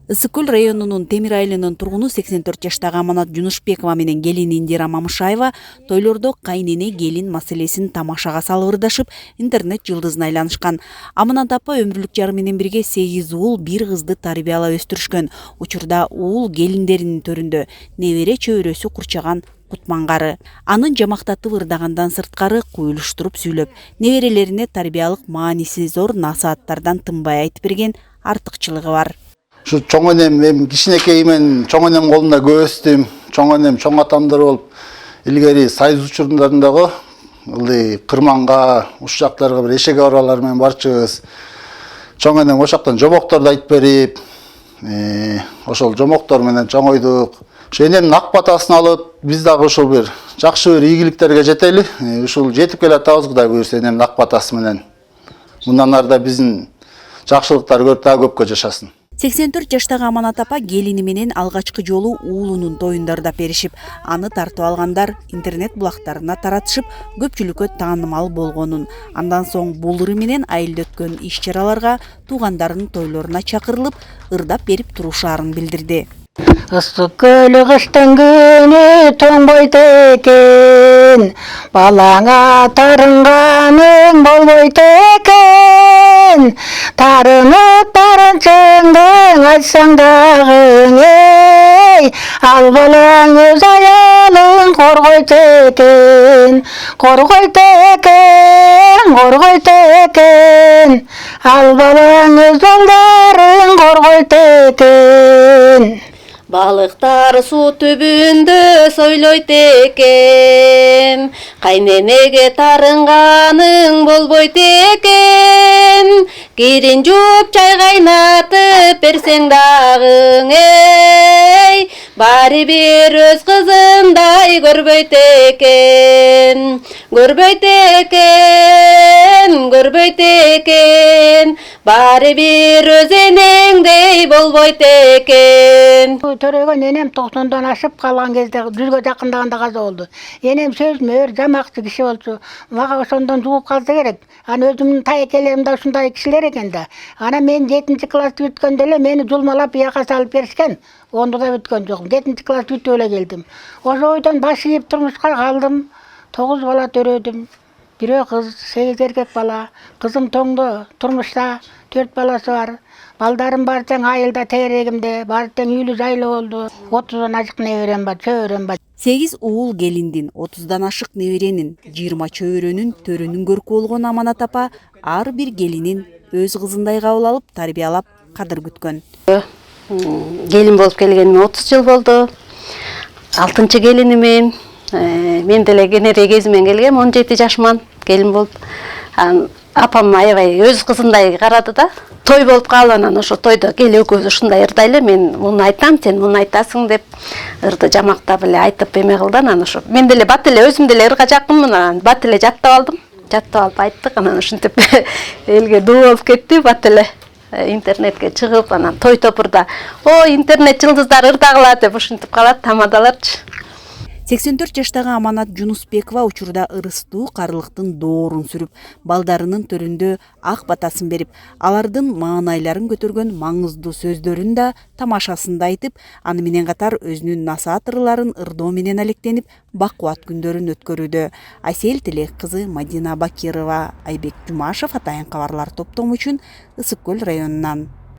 Ысык Көл районунун Темир айылынын тургуну 84 жаштагы Аманат Жунушбекова менен келини Индира Мамышаева тойлордо кайнене келин маселесин тамашага салып ырдашып, интернет жылдызына айланышкан. Аманат апа өмүрлүк жары менен бирге 8 уул, 1 кызды тарбиялап өстүрүшкөн. Учурда уул келиндеринин төрүндө небере чөйрөсү курчаган Кутмангары. Анын жамактатып ырдагандан сырткары куюлуштуруп сүйлөп, неберелерине тарбиялык мааниси зор насааттардан тынбай айтып берген артыкчылыгы бар. Şu çoğ enem, ben kişinekeymen çoğ enem kolunda göğüstüm, çoğ enem çoğ atamdır olup, ilgeri sayız uçurlarındağı, kırmanga, uşaklarga bir eşek avralarmen barçız. Çoğ enem oşaktan jomoktor da aytып berip, oşol jomoktor menen çoğ oyduk. Şu enemin ak batasını alıp, biz dagı uşul bir jakşı bir ийгиликтерге жетели. Uşul жетип келатабыз Кудай буйрса enemin ak batası menen. Bundan arda биздин жакшылыктар көрүп дагы көпкө жашасын. 84 жаштагы Аманат апа келини менен алгачкы жолу уулунун тоюнда ырдап беришип, аны тартып алгандар интернет булактарына таратышып, көпчүлүккө таанымал болгонун, андан соң бул ыры менен айылда өткөн иш-чараларга туугандарынын тойлоруна чакырылып, ырдап берип турушаарын билдирди. Ысык көл кыштын күнү тоңбойт экен, балаңа тарынганың болбойт экен, тарынып тарынчыңдың айтсаң дагы эй, ал балаң өз аялын коргойт экен, коргойт экен, коргойт экен, ал балаң өз балдарын коргойт экен. Балыктар су түбүндө сойлойт экен, кайненеге тарынганың болбойт экен, кирин жууп чай кайнатып берсең дагы эй, баары бир өз кызындай көрбөйт экен, көрбөйт экен, көрбөйт экен, баары бир өз энеңдей болбойт экен. Төрөгөн энем 90-дан ашып калган кезде 100га жакындаганда каза болду. Энем сөзмө өр жамакчы киши болчу. Мага ошондон жугуп калса керек. Аны өзүмдүн тайкелеримде ушундай кишилер экен да. Ана мен 7-класс бүткөндө эле мени жулмалап бияка салып беришкен. Онда да бүткөн жокмун. 7-класс бүтүп эле келдим. Ошо ойдон баш ийип турмушка калдым. 9 бала төрөдүм. Бирөө кыз, 8 эркек бала. Кызым тоңдо, турмушта 4 баласы бар. Балдарым бар тең айылда тегерегимде, бар тең үйлүү жайлуу болду. 30дан ашык неберем бар, чөбөрөм бар. 8 уул келиндин, 30дан ашык неберенин, 20 чөбөрөнүн төрүнүн көркү болгон Аманат апа ар бир келинин өз кызындай кабыл алып, тарбиялап, кадыр күткөн. Келин болуп келгениме 30 жыл болду. 6-чы келинимен, мен деле кенере кезимен келгем, 17 жашман келин болуп. Апам аябай өз кызындай карады да. Той болуп калып, анан ошо тойдо кел экөөбүз ушундай ырдайлы, мен муну айтам, сен муну айтасың деп ырды жамактап эле айтып эме кылды. Анан ошо мен деле бат эле өзүм деле ырга жакынмын, анан бат эле жаттап алдым. Жаттап алып айттык, анан ушинтип элге дуу болуп кетти, бат эле интернетке чыгып, анан той топурда о интернет жылдыздары ырдагыла деп ушинтип калат тамадаларчы. 84 жаштагы Аманат Жунусбекова учурда ырыстуу карылыктын доорун сүрүп, балдарынын төрүндө ак батасын берип, алардын маанайларын көтөргөн маңыздуу сөздөрүн да тамашасында айтып, аны менен катар өзүнүн насаат ырларын ырдоо менен алектенип, бакубат күндөрүн өткөрүүдө. Айсел Тилек кызы, Мадина Бакирова, Айбек Жумашев, Атайын кабарлар топтому үчүн Ысык Көл районунан.